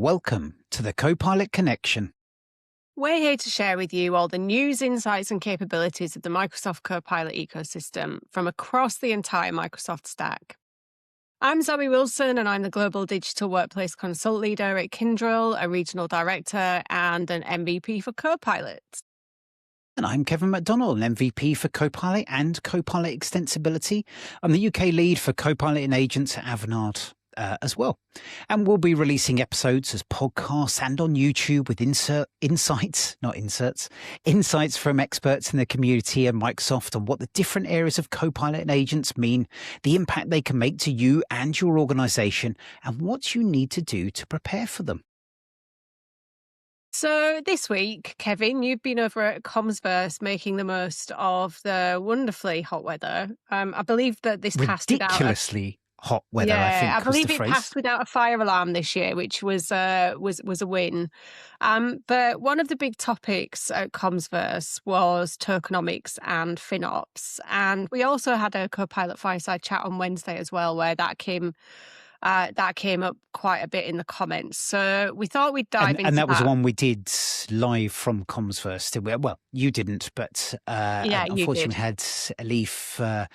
Welcome to the Copilot Connection. We're here to share with you all the news, insights, and capabilities of the Microsoft Copilot ecosystem from across the entire Microsoft stack. I'm Zoe Wilson, and I'm the Global Digital Workplace Consult Leader at Kyndryl, a Regional Director, and an MVP for Copilot. And I'm Kevin McDonald, an MVP for Copilot and Copilot Extensibility. I'm the UK lead for Copilot and Agents at Avanade as well. And we'll be releasing episodes as podcasts and on YouTube with insights from experts in the community and Microsoft on what the different areas of Copilot and Agents mean, the impact they can make to you and your organization, and what you need to do to prepare for them. So this week, Kevin, you've been over at Commsverse making the most of the wonderfully hot weather. I believe that this passed without ridiculously hot weather. I believe it passed without a fire alarm this year, which was a win. But one of the big topics at Commsverse was tokenomics and FinOps, and we also had a Copilot fireside chat on Wednesday as well, where that came up quite a bit in the comments. So we thought we'd dive into that. And that was the one we did live from Commsverse, didn't we? Well, you didn't, but unfortunately we had Elif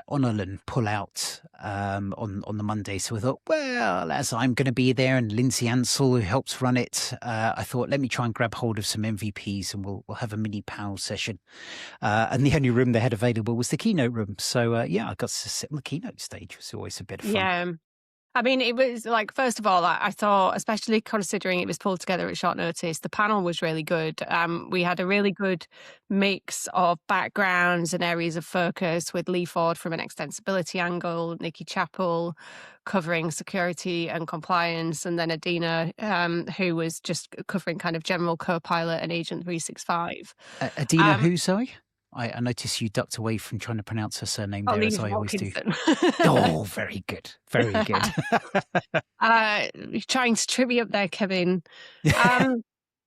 Onolan pull out on the Monday. So we thought, well, as I'm going to be there and Lindsay Ansell, who helps run it, I thought, let me try and grab hold of some MVPs and we'll have a mini PAL session. And the only room they had available was the keynote room. So I got to sit on the keynote stage. It was always a bit of fun. Yeah. I mean, it was like, first of all, I thought, especially considering it was pulled together at short notice, the panel was really good. We had a really good mix of backgrounds and areas of focus with Lee Ford from an extensibility angle, Nikki Chappell covering security and compliance, and then Adina, who was just covering kind of general Copilot and Agent 365. Adina who, sorry? I noticed you ducked away from trying to pronounce her surname there, as I always do. Oh, very good. Very good. Trying to trip me up there, Kevin.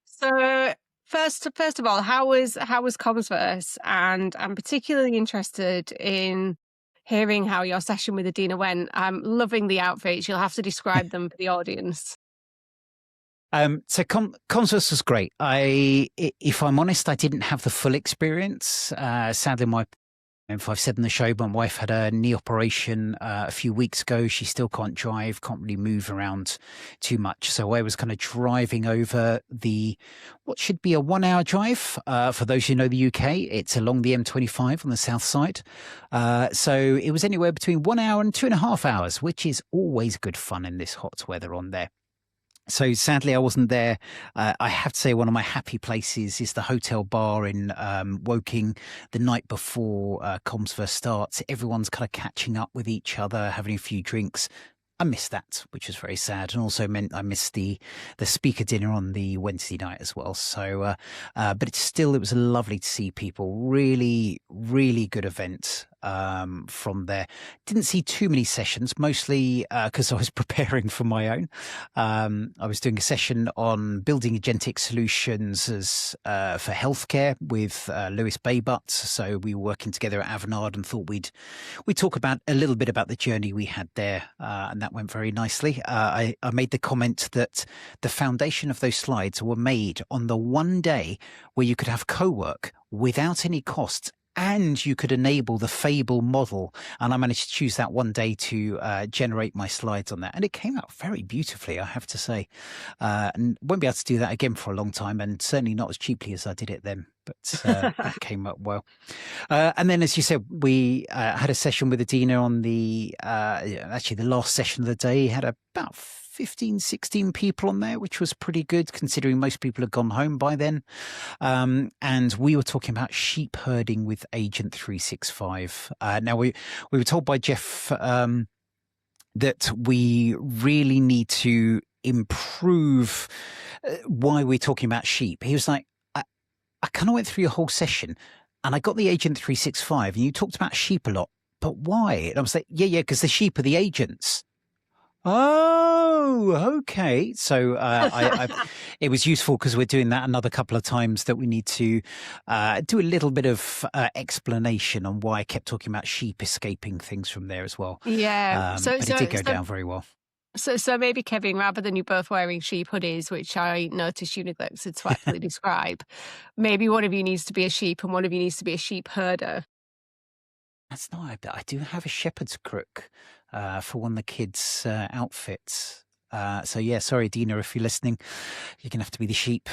So first of all, how was Commsverse? And I'm particularly interested in hearing how your session with Adina went. I'm loving the outfits. You'll have to describe them for the audience. So Commsverse was great. If I'm honest, I didn't have the full experience. Sadly, if I've said in the show, my wife had a knee operation a few weeks ago. She still can't drive, can't really move around too much. So I was kind of driving over what should be a 1 hour drive. For those who know the UK, it's along the M25 on the south side. So it was anywhere between 1 hour and 2.5 hours, which is always good fun in this hot weather on there. So sadly, I wasn't there. I have to say one of my happy places is the hotel bar in Woking the night before Commsverse starts. Everyone's kind of catching up with each other, having a few drinks. I missed that, which was very sad, and also meant I missed the speaker dinner on the Wednesday night as well. So, but it was lovely to see people. Really, really good event from there. Didn't see too many sessions, mostly because I was preparing for my own. I was doing a session on building agentic solutions for healthcare with Lewis Baybutt. So we were working together at Avanade and thought we'd talk about a little bit about the journey we had there, and that went very nicely. I made the comment that the foundation of those slides were made on the one day where you could have co-work without any costs, and you could enable the Fable model. And I managed to choose that one day to generate my slides on that. And it came out very beautifully, I have to say. And won't be able to do that again for a long time, and certainly not as cheaply as I did it then. But that came up well. And then, as you said, we had a session with Adina on the last session of the day. Had about 15, 16 people on there, which was pretty good considering most people had gone home by then. And we were talking about sheep herding with Agent 365. Now, we were told by Jeff that we really need to improve why we're talking about sheep. He was like, I kind of went through your whole session and I got the Agent 365 and you talked about sheep a lot, but why? And I was like, yeah, because the sheep are the agents. Oh, okay. So it was useful because we're doing that another couple of times, that we need to do a little bit of explanation on why I kept talking about sheep escaping things from there as well. Yeah. But it did go down very well. So maybe, Kevin, rather than you both wearing sheep hoodies, which I noticed you neglected to actually describe, maybe one of you needs to be a sheep and one of you needs to be a sheep herder. That's not. I do have a shepherd's crook for one of the kids' outfits. So yeah, sorry, Dina, if you're listening, you're gonna have to be the sheep.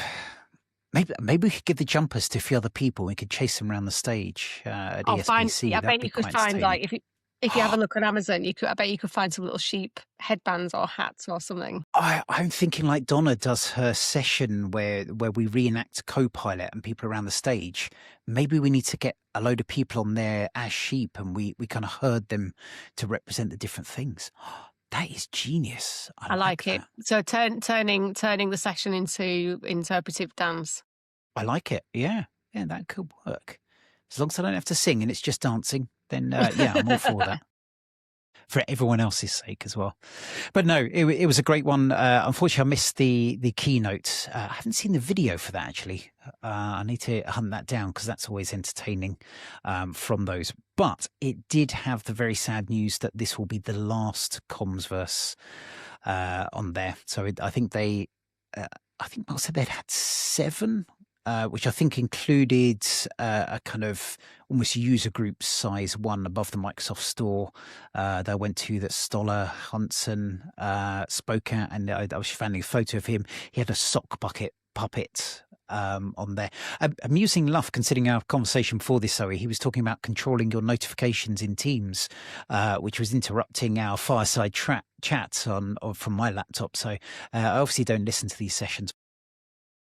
Maybe we could give the jumpers to a few other people. We could chase them around the stage at I'll find ESBC. I That'd bet be you could quite find, entertaining. like, if you have a look on Amazon, I bet you could find some little sheep headbands or hats or something. I'm thinking like Donna does her session where we reenact Copilot and people around the stage. Maybe we need to get a load of people on there as sheep and we kind of herd them to represent the different things. That is genius. I I like like it. that. So turning the session into interpretive dance. I like it. Yeah. Yeah, that could work. As long as I don't have to sing and it's just dancing, then yeah, I'm all for that. For everyone else's sake as well. But no, it was a great one. Unfortunately, I missed the keynote. I haven't seen the video for that actually. I need to hunt that down because that's always entertaining from those. But it did have the very sad news that this will be the last Commsverse on there. So I think Mark said they'd had 7. Which I think included a kind of almost user group size one above the Microsoft Store that I went to that Stoller Hunson spoke at. And I was finding a photo of him. He had a sock bucket puppet on there. Amusing enough, considering our conversation before this, Zoe, he was talking about controlling your notifications in Teams, which was interrupting our fireside chat from my laptop. So I obviously don't listen to these sessions.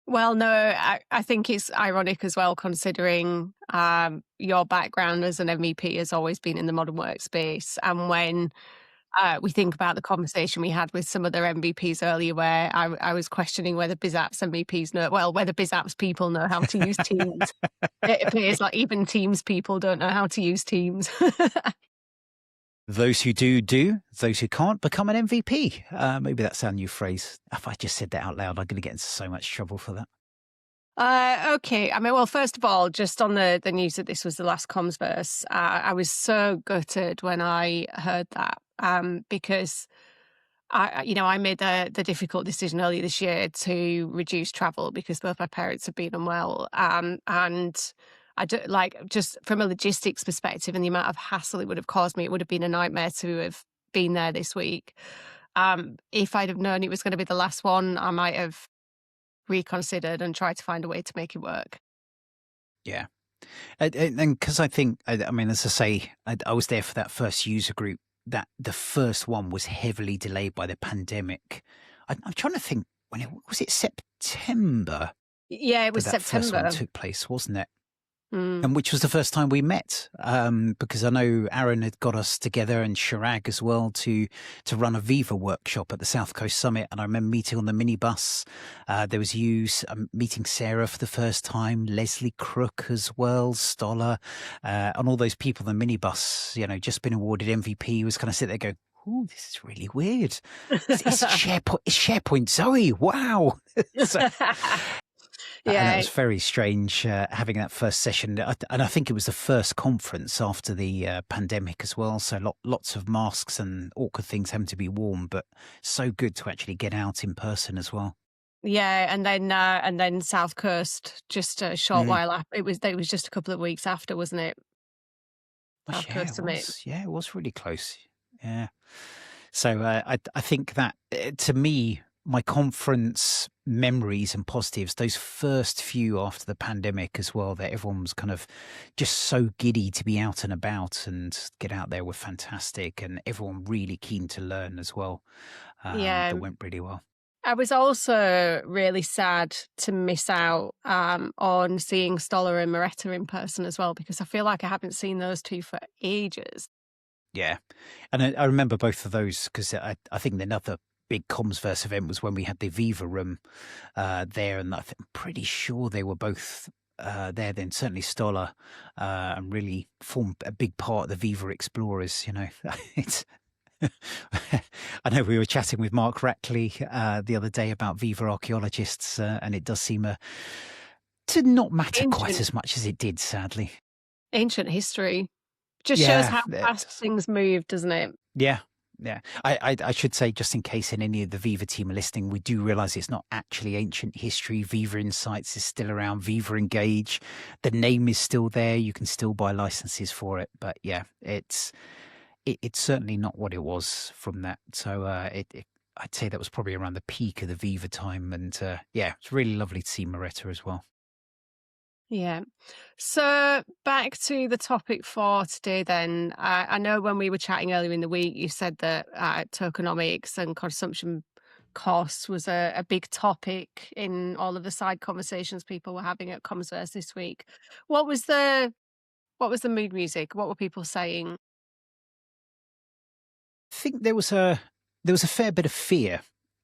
Well, no, I think it's ironic as well, considering your background as an MVP has always been in the modern workspace. And when we think about the conversation we had with some other MVPs earlier, where I was questioning whether BizApps MVPs whether BizApps people know how to use Teams. It appears like even Teams people don't know how to use Teams. Those who do. Those who can't, become an MVP. Maybe that's our new phrase. If I just said that out loud, I'm going to get into so much trouble for that. Okay. I mean, well, first of all, just on the news that this was the last Commsverse, I was so gutted when I heard that because I made the difficult decision earlier this year to reduce travel because both my parents have been unwell, and I do, like, just from a logistics perspective and the amount of hassle it would have caused me, it would have been a nightmare to have been there this week. If I'd have known it was going to be the last one, I might have reconsidered and tried to find a way to make it work. Yeah. And because I think, I mean, as I say, I was there for that first user group. That the first one was heavily delayed by the pandemic. I'm trying to think, was it September Yeah, it was that first one September. took place, wasn't it? Mm. And which was the first time we met, because I know Aaron had got us together and Chirag as well to run a Viva workshop at the South Coast Summit. And I remember meeting on the minibus. There was you meeting Sarah for the first time, Leslie Crook as well, Stoller, and all those people on the minibus, just been awarded MVP, was kind of sit there going, "Ooh, this is really weird. It's SharePoint Zoe. Wow." So, and Yeah, it was very strange having that first session. And I think it was the first conference after the pandemic as well. So lots of masks and awkward things having to be worn, but so good to actually get out in person as well. yeah, and then South Coast just a short while after. It was just a couple of weeks after, wasn't it? South Yeah, Coast it Summit. was. Yeah, it was really close. Yeah. So I think that to me, my conference memories and positives, those first few after the pandemic as well, that everyone was kind of just so giddy to be out and about and get out there, were fantastic, and everyone really keen to learn as well. Yeah. That went really well. I was also really sad to miss out on seeing Stoller and Moretta in person as well, because I feel like I haven't seen those two for ages. Yeah. And I remember both of those because I think another big Commsverse event was when we had the Viva room there. And I'm pretty sure they were both there then, certainly Stoller, and really formed a big part of the Viva Explorers. It's I know we were chatting with Mark Rackley the other day about Viva archaeologists, and it does seem to not matter quite Ancient, as much as it did, sadly. ancient history just shows Yeah, how fast things move, doesn't it? yeah, Yeah. I should say, just in case in any of the Viva team are listening, we do realize it's not actually ancient history. Viva Insights is still around. Viva Engage, the name is still there. You can still buy licenses for it. But yeah, it's certainly not what it was from that. So I'd say that was probably around the peak of the Viva time. And yeah, it's really lovely to see Moretta as well. Yeah. So back to the topic for today then. I know when we were chatting earlier in the week, you said that tokenomics and consumption costs was a big topic in all of the side conversations people were having at Commsverse this week. What was the mood music? What were people saying? I think there was a fair bit of fear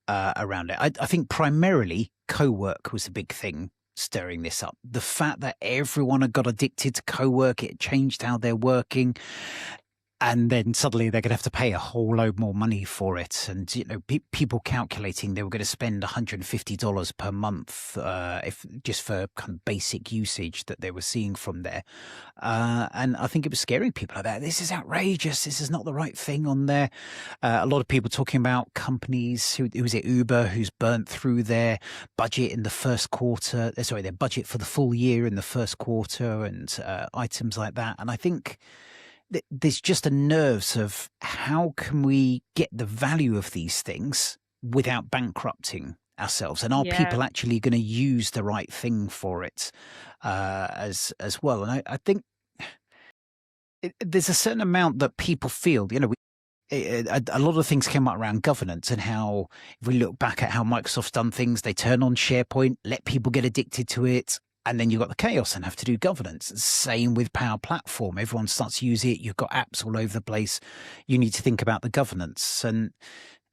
around it. I think primarily co-work was a big thing stirring this up. The fact that everyone had got addicted to co-work, it changed how they're working. And then suddenly they're going to have to pay a whole load more money for it. And, people calculating they were going to spend $150 per month if just for kind of basic usage that they were seeing from there. And I think it was scaring people like that. This is outrageous. This is not the right thing on there. A lot of people talking about companies, who was it, Uber, who's burnt through their budget in the first quarter, sorry, their budget for the full year in the first quarter and items like that. And I think there's just a nerves of how can we get the value of these things without bankrupting ourselves, and are Yeah. people actually going to use the right thing for it as well? And I think there's a certain amount that people feel, a lot of things came up around governance and how, if we look back at how Microsoft's done things, they turn on SharePoint, let people get addicted to it, and then you've got the chaos and have to do governance. Same with Power Platform. Everyone starts to use it. You've got apps all over the place. You need to think about the governance. And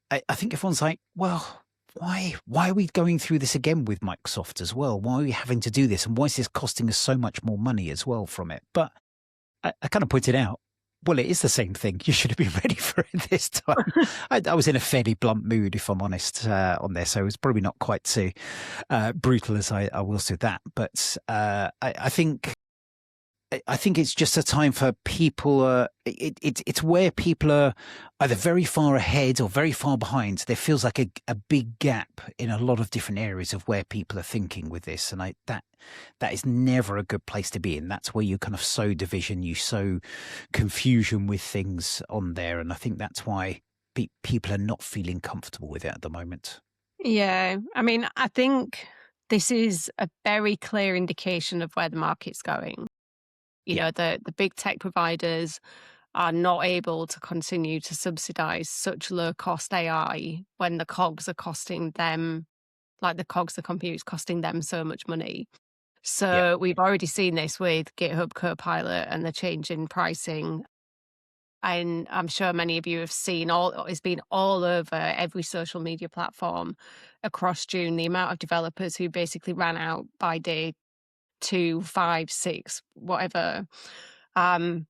I think everyone's like, well, why are we going through this again with Microsoft as well? Why are we having to do this? And why is this costing us so much more money as well from it? But I kind of pointed out, well, it is the same thing. You should have been ready for it this time. I was in a fairly blunt mood, if I'm honest, on this. So it was probably not quite so brutal as I will say that. But I think it's just a time for people. It's where people are either very far ahead or very far behind. There feels like a big gap in a lot of different areas of where people are thinking with this, and that is never a good place to be in. That's where you kind of sow division, you sow confusion with things on there, and I think that's why people are not feeling comfortable with it at the moment. Yeah. I mean, I think this is a very clear indication of where the market's going. Yeah, The big tech providers are not able to continue to subsidize such low cost AI when the cogs are costing them, like the cogs, the compute is costing them so much money. yeah, So we've already seen this with GitHub Copilot and the change in pricing. And I'm sure many of you have seen it's been all over every social media platform across June, the amount of developers who basically ran out by day 2, 5, 6, whatever. Um,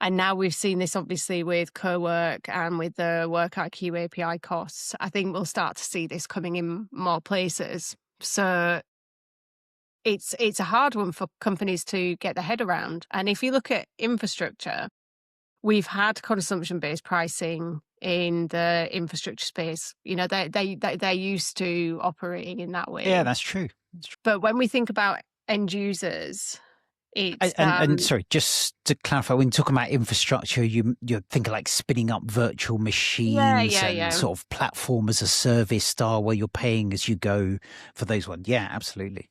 and now we've seen this obviously with Cowork and with the WorkIQ API costs. I think we'll start to see this coming in more places. So it's a hard one for companies to get their head around. And if you look at infrastructure, we've had consumption-based pricing in the infrastructure space. They're used to operating in that yeah. way. That's true. But when we think about end users, it's And sorry, just to clarify, when talking about infrastructure, you're thinking like spinning up virtual yeah, machines yeah, and yeah. sort of platform as a service style where you're paying as you go for those ones. Yeah, absolutely.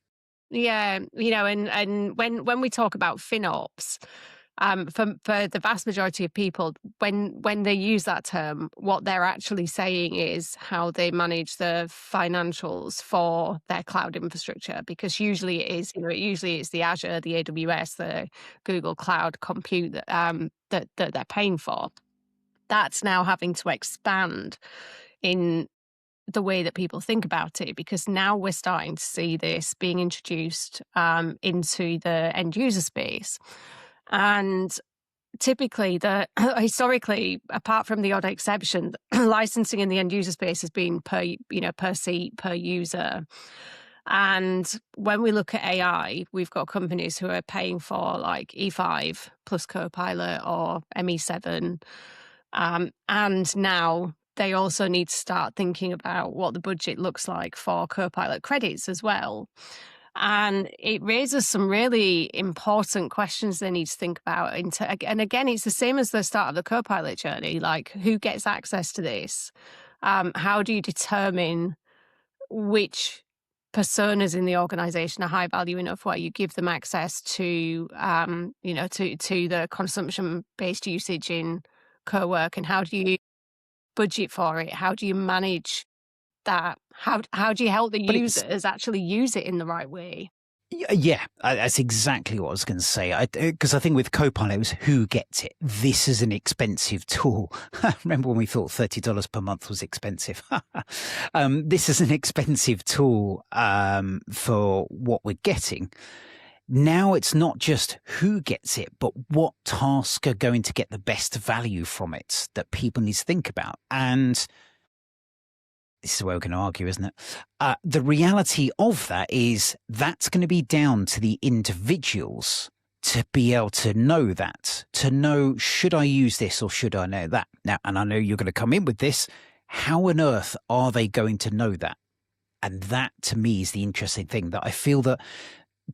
Yeah, and when we talk about FinOps, for the vast majority of people, when they use that term, what they're actually saying is how they manage the financials for their cloud infrastructure. Because usually it's the Azure, the AWS, the Google Cloud Compute that they're paying for. That's now having to expand in the way that people think about it, because now we're starting to see this being introduced into the end user space. And typically, historically, apart from the odd exception, licensing in the end user space has been per seat, per user. And when we look at AI, we've got companies who are paying for like E5 plus Copilot or ME7 And now they also need to start thinking about what the budget looks like for Copilot credits as well. And it raises some really important questions they need to think about. And again, it's the same as the start of the Copilot journey. Like, who gets access to this? How do you determine which personas in the organization are high value enough where you give them access to, to the consumption-based usage in Cowork? And how do you budget for it? How do you manage that? How do you help the But it's users actually use it in the right way? Yeah, that's exactly what I was going to say. Because I think with Copilot, it was who gets it. This is an expensive tool. Remember when we thought $30 per month was expensive? This is an expensive tool for what we're getting. Now it's not just who gets it, but what tasks are going to get the best value from it that people need to think about. And this is where we're going to argue, isn't it? The reality of that is that's going to be down to the individuals to be able to know that, to know, should I use this or should I know that? Now, and I know you're going to come in with this. How on earth are they going to know that? And that, to me, is the interesting thing, that I feel that,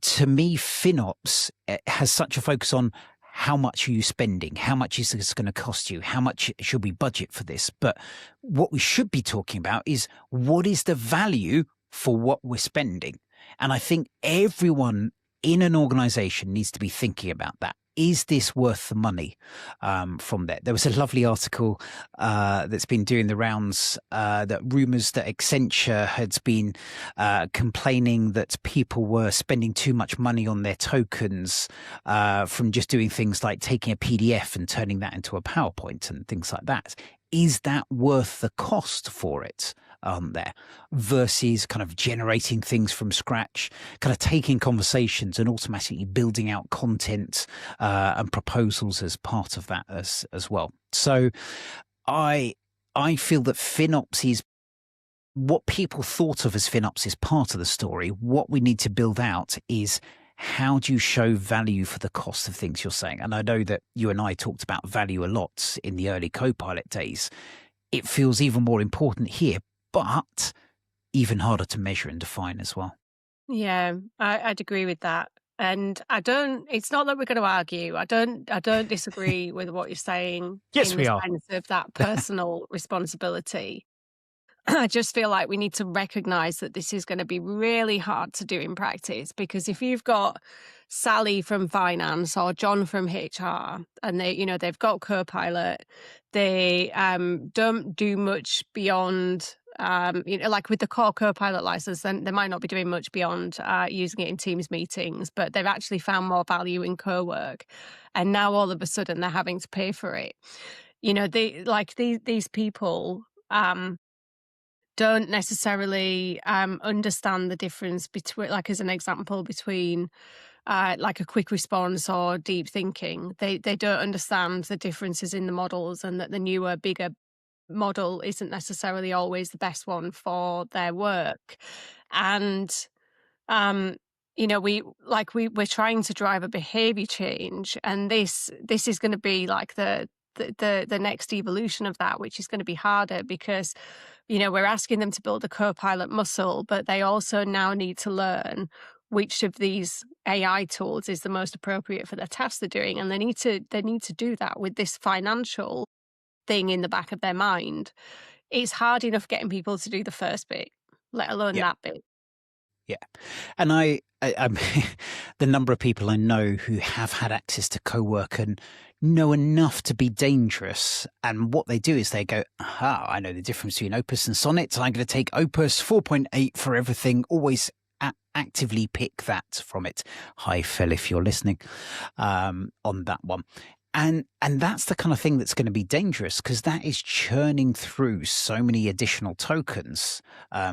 to me, FinOps has such a focus on how much are you spending? How much is this going to cost you? How much should we budget for this? But what we should be talking about is, what is the value for what we're spending? And I think everyone in an organization needs to be thinking about that. Is this worth the money from that? There was a lovely article that's been doing the rounds that rumours that Accenture had been complaining that people were spending too much money on their tokens from just doing things like taking a PDF and turning that into a PowerPoint and things like that. Is that worth the cost for it? There versus kind of generating things from scratch, kind of taking conversations and automatically building out content and proposals as part of that as well. So I feel that FinOps is what people thought of as FinOps is part of the story. What we need to build out is, how do you show value for the cost of things you're saying? And I know that you and I talked about value a lot in the early Copilot days. It feels even more important here, but even harder to measure and define as well. Yeah, I'd agree with that. And it's not that we're going to argue. I don't disagree with what you're saying. Yes, in we the are. sense of that personal responsibility. I just feel like we need to recognize that this is going to be really hard to do in practice, because if you've got Sally from finance or John from HR and they've got Copilot, they don't do much beyond, like with the core Copilot license, then they might not be doing much beyond using it in Teams meetings, but they've actually found more value in Cowork. And now all of a sudden they're having to pay for it. These people, don't necessarily understand the difference between, like as an example, between like a quick response or deep thinking. They don't understand the differences in the models, and that the newer, bigger model isn't necessarily always the best one for their work. And we're trying to drive a behavior change, and this is going to be like the next evolution of that, which is going to be harder, because we're asking them to build a Copilot muscle, but they also now need to learn which of these AI tools is the most appropriate for the tasks they're doing, and they need to do that with this financial thing in the back of their mind. It's hard enough getting people to do the first bit, let alone that bit. Yeah. And I the number of people I know who have had access to Cowork and know enough to be dangerous, and what they do is they go, aha, I know the difference between Opus and Sonnet. I'm going to take Opus 4.8 for everything, always actively pick that from it. Hi, Phil, if you're listening on that one. And that's the kind of thing that's going to be dangerous, because that is churning through so many additional tokens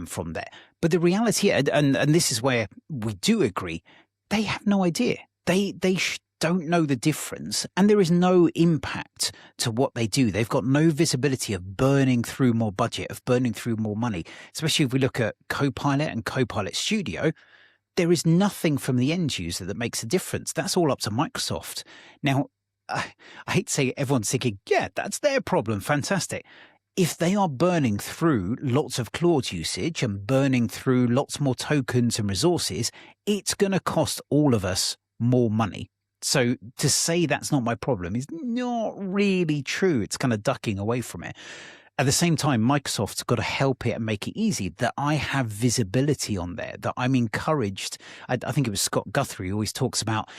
from there. But the reality, and this is where we do agree, they have no idea. They don't know the difference, and there is no impact to what they do. They've got no visibility of burning through more budget, of burning through more money, especially if we look at Copilot and Copilot Studio. There is nothing from the end user that makes a difference. That's all up to Microsoft. Now, I hate to say it, everyone's thinking, yeah, that's their problem. Fantastic. If they are burning through lots of Claude usage and burning through lots more tokens and resources, it's going to cost all of us more money. So to say that's not my problem is not really true. It's kind of ducking away from it. At the same time, Microsoft's got to help it and make it easy that I have visibility on there, that I'm encouraged. I think it was Scott Guthrie who always talks about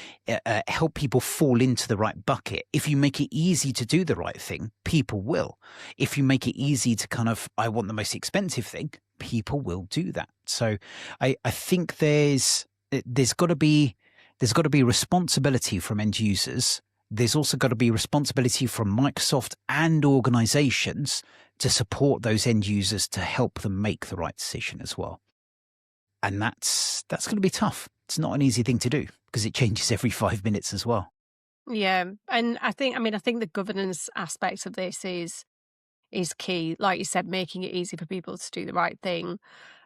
help people fall into the right bucket. If you make it easy to do the right thing, people will. If you make it easy to kind of, I want the most expensive thing, people will do that. So I think there's got to be responsibility from end users. There's also got to be responsibility from Microsoft and organizations to support those end users to help them make the right decision as well. And that's going to be tough. It's not an easy thing to do because it changes every 5 minutes as well. Yeah. And I think the governance aspect of this is key. Like you said, making it easy for people to do the right thing.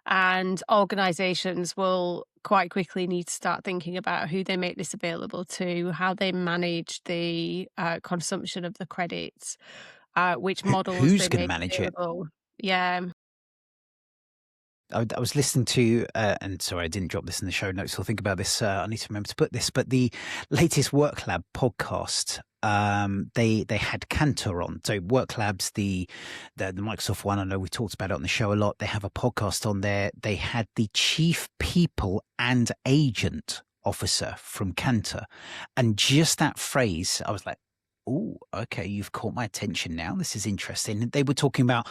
And organizations will quite quickly need to start thinking about who they make this available to, how they manage the consumption of the credits, which models Who's they going to make manage available. Yeah. I was listening to, and sorry, I didn't drop this in the show notes. So I'll think about this. I need to remember to put this, but the latest Work Lab podcast, they had Cantor on. So Work Labs, the Microsoft one. I know we talked about it on the show a lot. They have a podcast on there. They had the chief people and agent officer from Cantor, and just that phrase, I was like, oh, okay, you've caught my attention now. This is interesting. They were talking about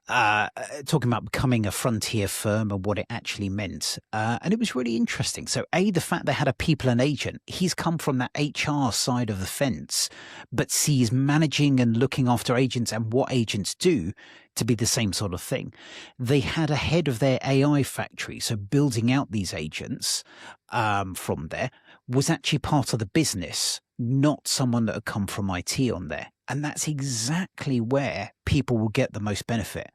becoming a frontier firm and what it actually meant. And it was really interesting. So the fact they had a people and agent, he's come from that HR side of the fence, but sees managing and looking after agents and what agents do to be the same sort of thing. They had a head of their AI factory, so building out these agents from there, was actually part of the business, not someone that had come from IT on there. And that's exactly where people will get the most benefit.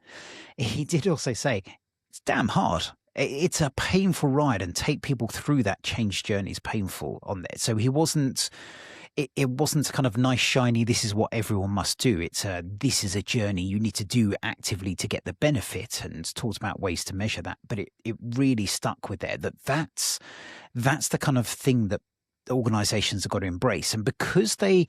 He did also say, it's damn hard. It's a painful ride, and take people through that change journey is painful on there. So he wasn't, it wasn't kind of nice, shiny, this is what everyone must do. It's this is a journey you need to do actively to get the benefit, and talks about ways to measure that. But it really stuck with there that's the kind of thing that organizations have got to embrace. And because they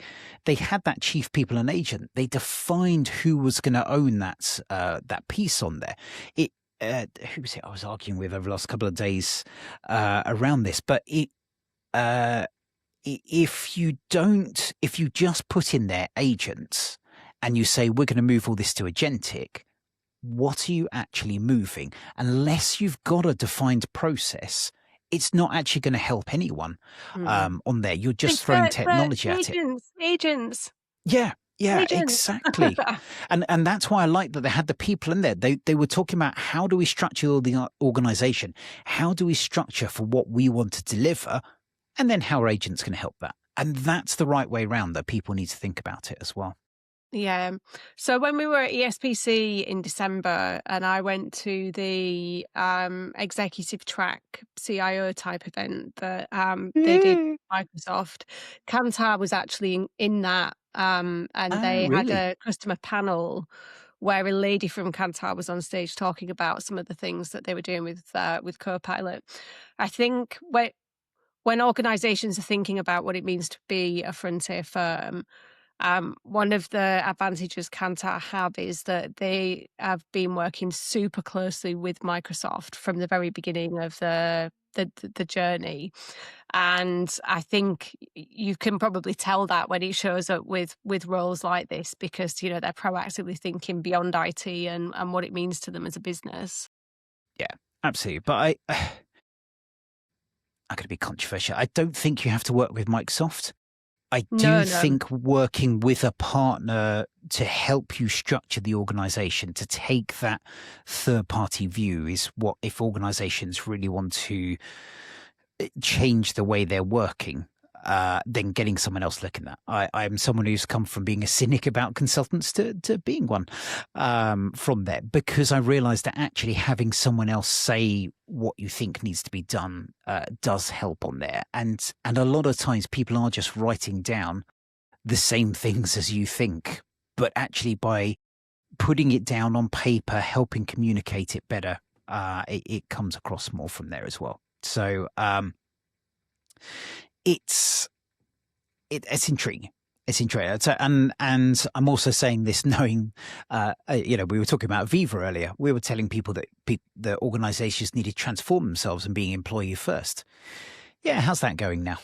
had that chief people and agent, they defined who was going to own that piece on there. Who was it I was arguing with over the last couple of days around this? But if you just put in there agents and you say, we're going to move all this to agentic, what are you actually moving? Unless you've got a defined process, it's not actually going to help anyone on there. You're just throwing technology at it. Agents. Yeah, Agents. exactly. and that's why I like that they had the people in there. They were talking about, how do we structure the organization? How do we structure for what we want to deliver? And then how are agents going to help that? And that's the right way around that people need to think about it as well. Yeah. So when we were at ESPC in December, and I went to the executive track CIO type event that they did with Microsoft, Kantar was actually in that, and they really? had a customer panel where a lady from Kantar was on stage talking about some of the things that they were doing with Copilot. I think when organizations are thinking about what it means to be a frontier firm, one of the advantages Kantar have is that they have been working super closely with Microsoft from the very beginning of the journey. And I think you can probably tell that when it shows up with roles like this, because, they're proactively thinking beyond IT and what it means to them as a business. Yeah, absolutely. But I'm going to be controversial. I don't think you have to work with Microsoft. I do think working with a partner to help you structure the organization, to take that third-party view, is what, if organizations really want to change the way they're working, then getting someone else looking at that. I'm someone who's come from being a cynic about consultants to being one from there, because I realized that actually having someone else say what you think needs to be done does help on there. And a lot of times people are just writing down the same things as you think, but actually by putting it down on paper, helping communicate it better, it comes across more from there as well. So it's intriguing. It's intriguing. So, and I'm also saying this knowing, we were talking about Viva earlier. We were telling people that the organizations need to transform themselves and being employee first. Yeah, how's that going now?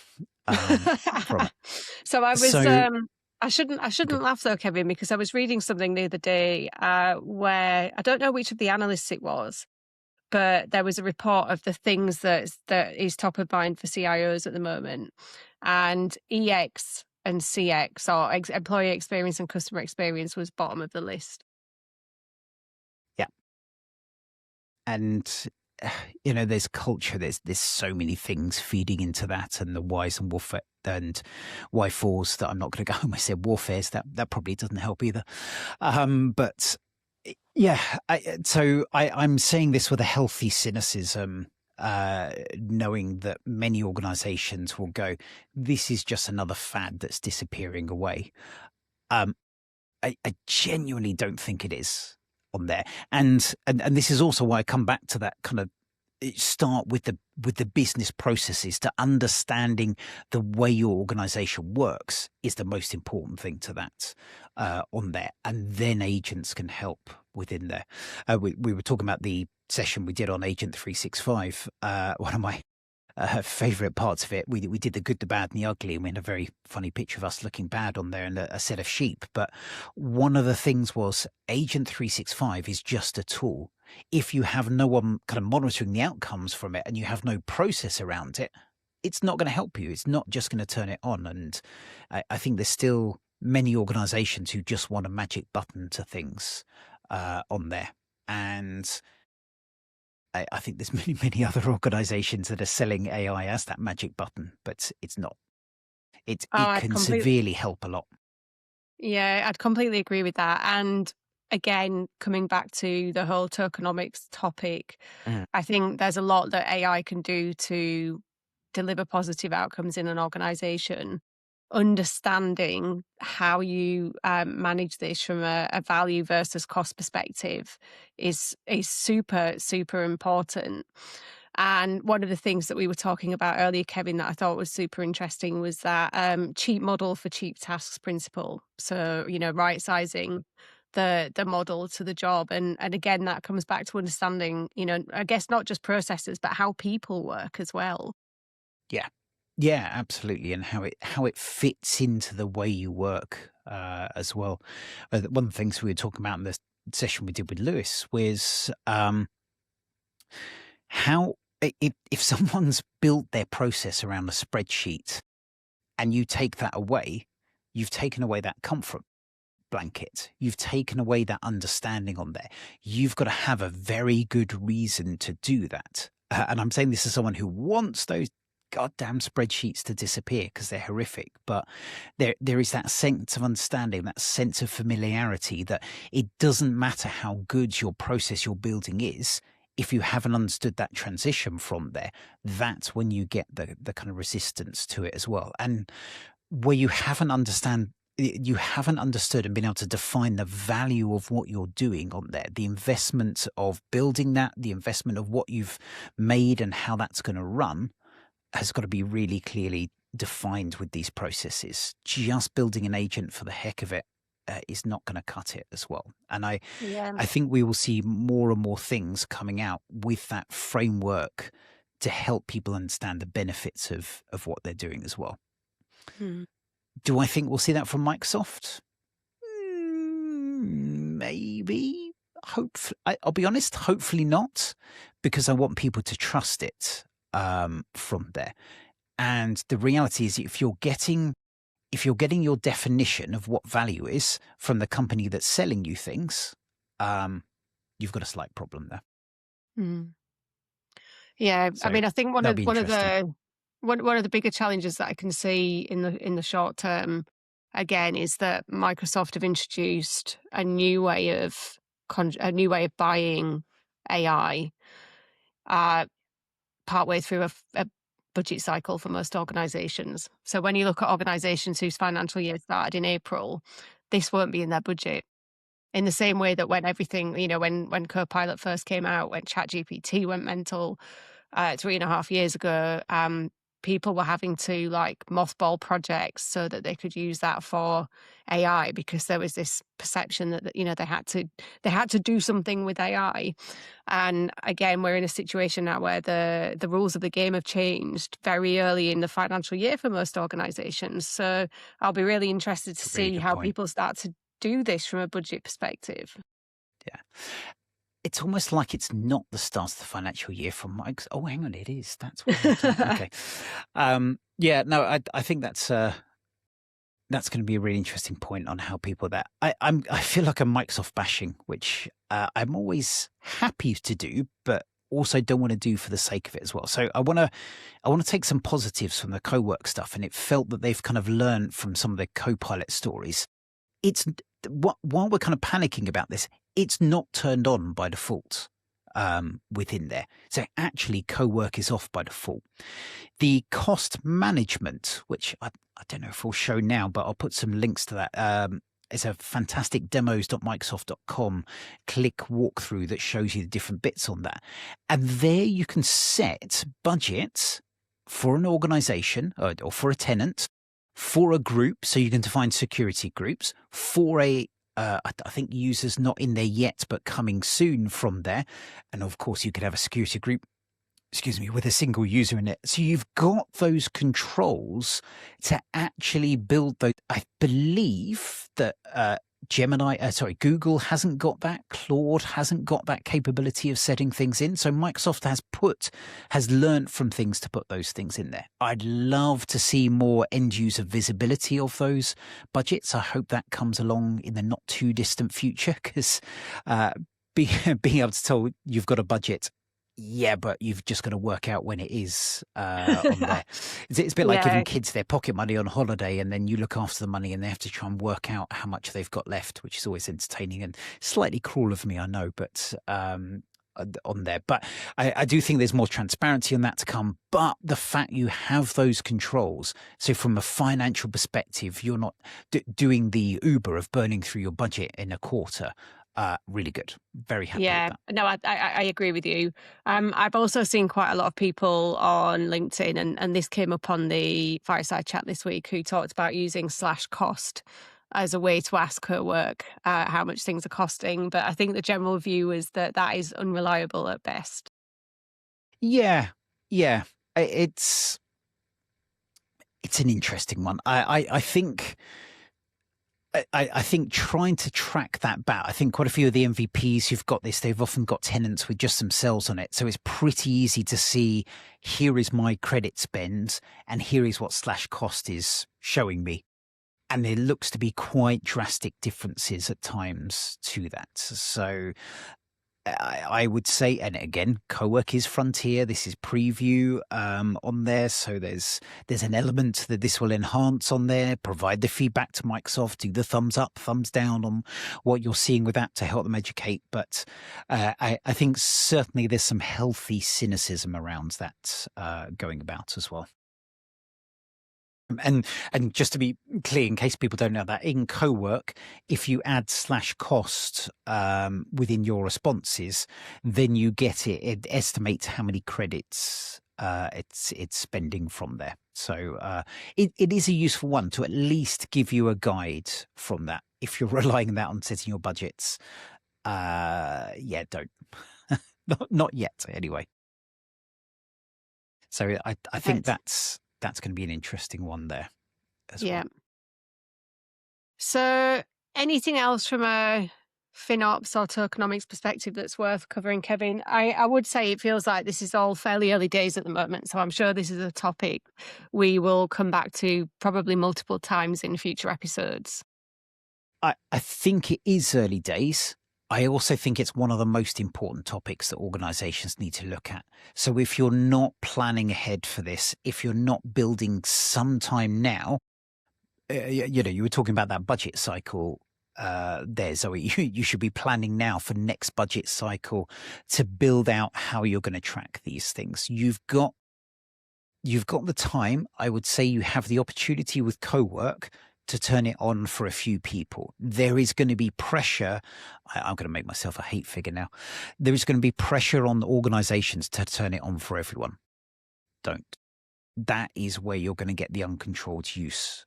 So I was. So, I shouldn't laugh though, Kevin, because I was reading something the other day where I don't know which of the analysts it was, but there was a report of the things that is top of mind for CIOs at the moment, and EX and CX, or employee experience and customer experience, was bottom of the list. yeah, and there's culture. There's so many things feeding into that, and the whys and warfare and why fors that I'm not going to go home. I said warfares. That probably doesn't help either. But yeah, I'm saying this with a healthy cynicism, knowing that many organizations will go, this is just another fad that's disappearing away. I genuinely don't think it is on there. And this is also why I come back to that kind of start with the business processes. To understanding the way your organization works is the most important thing to that on there. And then agents can help within there. We were talking about the session we did on Agent 365. One of my favorite parts of it, we did the good, the bad, and the ugly, and we had a very funny picture of us looking bad on there and a set of sheep. But one of the things was Agent 365 is just a tool. If you have no one kind of monitoring the outcomes from it and you have no process around it, it's not going to help you. It's not just going to turn it on. And I think there's still many organizations who just want a magic button to things on there. And I think there's many other organizations that are selling AI as that magic button, but it's not. It can severely help a lot. Yeah, I'd completely agree with that. And again, coming back to the whole tokenomics topic, I think there's a lot that AI can do to deliver positive outcomes in an organization. Understanding how you manage this from a value versus cost perspective is super, super important. And one of the things that we were talking about earlier, Kevin, that I thought was super interesting was that cheap model for cheap tasks principle. So, right sizing the model to the job. And again, that comes back to understanding, I guess not just processes, but how people work as well. Yeah. Yeah, absolutely. And how it fits into the way you work as well. One of the things we were talking about in the session we did with Lewis was how if someone's built their process around a spreadsheet and you take that away, you've taken away that comfort blanket. You've taken away that understanding on there. You've got to have a very good reason to do that. And I'm saying this as someone who wants those goddamn spreadsheets to disappear because they're horrific. But there is that sense of understanding, that sense of familiarity, that it doesn't matter how good your process you're building is. If you haven't understood that transition from there, that's when you get the kind of resistance to it as well. And where you haven't understood and been able to define the value of what you're doing on there, the investment of building that, the investment of what you've made and how that's going to run has got to be really clearly defined with these processes. Just building an agent for the heck of it is not going to cut it as well. And I think we will see more and more things coming out with that framework to help people understand the benefits of what they're doing as well. Do I think we'll see that from Microsoft? Maybe. Hopefully, I'll be honest, hopefully not, because I want people to trust it from there. And the reality is, if you're getting your definition of what value is from the company that's selling you things, you've got a slight problem there. Yeah, So I mean, I think one of the bigger challenges that I can see in the short term, again, is that Microsoft have introduced a new way of buying AI partway through budget cycle for most organizations. So when you look at organizations whose financial year started in April, this won't be in their budget. In the same way that when everything, when Copilot first came out, when ChatGPT went mental 3.5 years ago, people were having to like mothball projects so that they could use that for AI, because there was this perception that they had to do something with AI. And again, we're in a situation now where the rules of the game have changed very early in the financial year for most organizations. So I'll be really interested to It's a really see good how point. people start to do this from a budget perspective. Yeah. It's almost like it's not the start of the financial year from Mike's. Oh, hang on, it is. That's what I'm doing. Okay. Yeah, no, I think that's going to be a really interesting point on how people that I feel like I'm Microsoft bashing, which I'm always happy to do, but also don't want to do for the sake of it as well. So I want to take some positives from the Cowork stuff, and it felt that they've kind of learned from some of the Copilot stories. It's while we're kind of panicking about this, it's not turned on by default within there. So actually, Cowork is off by default. The cost management, which I don't know if we'll show now, but I'll put some links to that. It's a fantastic demos.microsoft.com click walkthrough that shows you the different bits on that. And there you can set budgets for an organization or for a tenant, for a group, so you can define security groups, for I think users not in there yet, but coming soon from there. And of course, you could have a security group, with a single user in it. So you've got those controls to actually build those. I believe that Google hasn't got that. Claude hasn't got that capability of setting things in. So Microsoft has learned from things to put those things in there. I'd love to see more end user visibility of those budgets. I hope that comes along in the not too distant future, because being able to tell you've got a budget, yeah, but you've just got to work out when it is on there. It's a bit like Yeah. giving kids their pocket money on holiday, and then you look after the money and they have to try and work out how much they've got left, which is always entertaining and slightly cruel of me, I know, but on there. But I do think there's more transparency on that to come. But the fact you have those controls, so from a financial perspective, you're not doing the Uber of burning through your budget in a quarter. Really good. Very happy with that. No, I agree with you. I've also seen quite a lot of people on LinkedIn, and this came up on the fireside chat this week, who talked about using /cost as a way to ask her work how much things are costing. But I think the general view is that is unreliable at best. Yeah. It's an interesting one. I think. I think trying to track that back, I think quite a few of the MVPs who've got this, they've often got tenants with just themselves on it. So it's pretty easy to see, here is my credit spend and here is what /cost is showing me. And there looks to be quite drastic differences at times to that. So I would say, and again, Cowork is frontier. This is preview on there, so there's an element that this will enhance on there. Provide the feedback to Microsoft, do the thumbs up, thumbs down on what you're seeing with that to help them educate. But I think certainly there's some healthy cynicism around that going about as well. And just to be clear, in case people don't know that, in Cowork, if you add /cost within your responses, then you get it. It estimates how many credits it's spending from there. So it is a useful one to at least give you a guide from that. If you're relying on that on setting your budgets, don't. not yet, anyway. So I think that's going to be an interesting one there as well. So anything else from a FinOps or tokenomics perspective that's worth covering, Kevin? I would say it feels like this is all fairly early days at the moment. So I'm sure this is a topic we will come back to probably multiple times in future episodes. I think it is early days. I also think it's one of the most important topics that organizations need to look at. So if you're not planning ahead for this, if you're not building sometime now, you were talking about that budget cycle there, Zoe. You should be planning now for next budget cycle to build out how you're going to track these things. You've got you've got the time. I would say you have the opportunity with Cowork to turn it on for a few people. There is going to be pressure. I'm going to make myself a hate figure now. There is going to be pressure on the organizations to turn it on for everyone. Don't. That is where you're going to get the uncontrolled use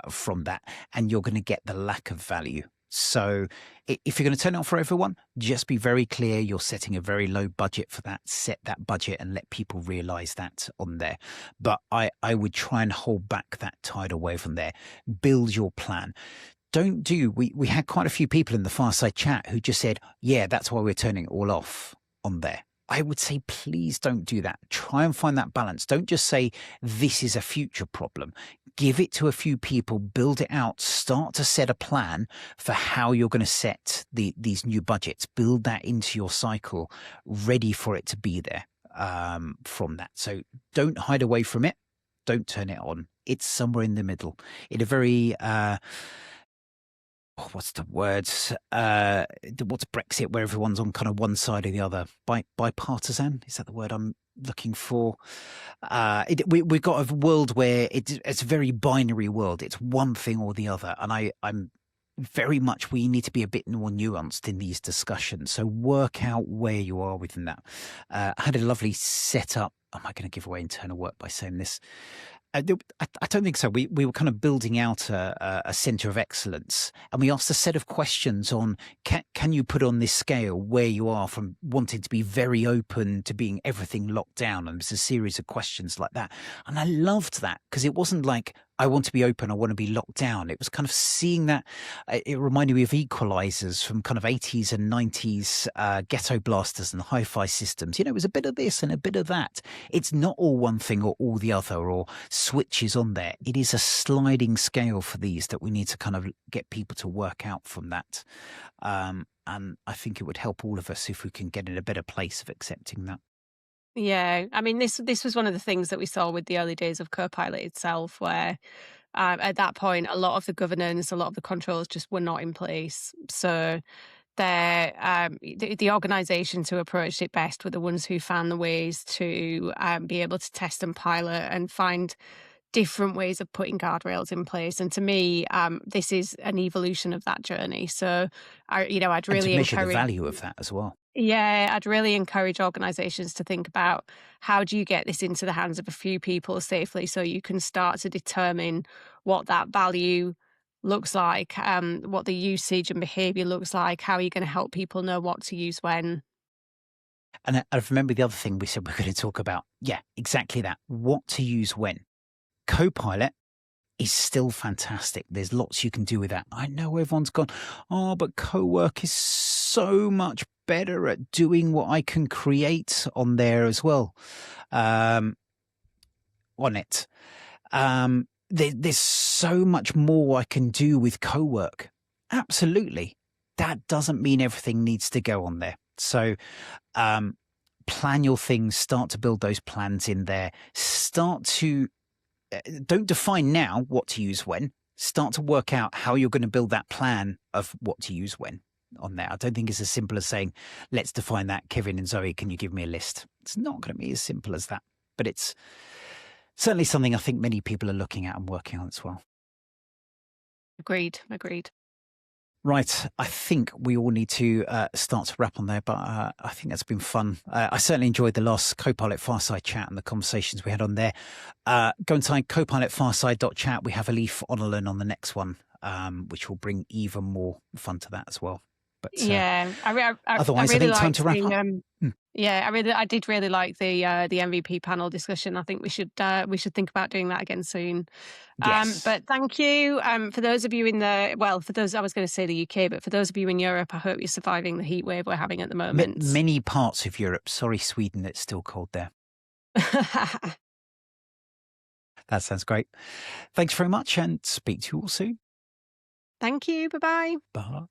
from that, and you're going to get the lack of value. So if you're going to turn it on for everyone, just be very clear you're setting a very low budget for that. Set that budget and let people realize that on there. But I would try and hold back that tide away from there. Build your plan. We had quite a few people in the Fireside chat who just said, yeah, that's why we're turning it all off on there. I would say, please don't do that. Try and find that balance. Don't just say this is a future problem. Give it to a few people, build it out, start to set a plan for how you're going to set these new budgets. Build that into your cycle, ready for it to be there from that. So don't hide away from it. Don't turn it on. It's somewhere in the middle. In a very... what's the words? What's Brexit, where everyone's on kind of one side or the other? Bipartisan? Is that the word I'm looking for? We've got a world where it's a very binary world. It's one thing or the other. And I'm very much, we need to be a bit more nuanced in these discussions. So work out where you are within that. I had a lovely setup. Am I going to give away internal work by saying this? I don't think so. We were kind of building out a center of excellence, and we asked a set of questions on can you put on this scale where you are from wanting to be very open to being everything locked down, and there's a series of questions like that. And I loved that because it wasn't like I want to be open, I want to be locked down. It was kind of seeing that. It reminded me of equalizers from kind of 80s and 90s ghetto blasters and hi-fi systems. You know, it was a bit of this and a bit of that. It's not all one thing or all the other or switches on there. It is a sliding scale for these that we need to kind of get people to work out from that. And I think it would help all of us if we can get in a better place of accepting that. Yeah, I mean, this was one of the things that we saw with the early days of Copilot itself, where at that point, a lot of the governance, a lot of the controls just were not in place. So the organizations who approached it best were the ones who found the ways to be able to test and pilot and find different ways of putting guardrails in place. And to me, this is an evolution of that journey. So, I'd And to really measure the encourage. value of that as well. Yeah, I'd really encourage organizations to think about how do you get this into the hands of a few people safely so you can start to determine what that value looks like, what the usage and behavior looks like, how are you going to help people know what to use when. And I remember the other thing we said we're going to talk about. Yeah, exactly that. What to use when. Copilot is still fantastic. There's lots you can do with that. I know everyone's gone, oh, but Cowork is so much better at doing what I can create on there as well. On it. There's so much more I can do with Cowork. Absolutely. That doesn't mean everything needs to go on there. So plan your things, start to build those plans in there. Don't define now what to use when. Start to work out how you're going to build that plan of what to use when on there. I don't think it's as simple as saying, let's define that. Kevin and Zoe, can you give me a list? It's not going to be as simple as that, but it's certainly something I think many people are looking at and working on as well. Agreed. Right. I think we all need to start to wrap on there, but I think that's been fun. I certainly enjoyed the last Copilot Fireside chat and the conversations we had on there. Go and type copilotfireside.chat. We have Alif Onalen on the next one, which will bring even more fun to that as well. But Yeah, otherwise, I really think time liked to wrap up. yeah, I did really like the MVP panel discussion. I think we should think about doing that again soon. Yes. But thank you. For those of you for those, I was going to say the UK, but for those of you in Europe, I hope you're surviving the heat wave we're having at the moment. Many parts of Europe. Sorry, Sweden, it's still cold there. That sounds great. Thanks very much and speak to you all soon. Thank you. Bye-bye. Bye.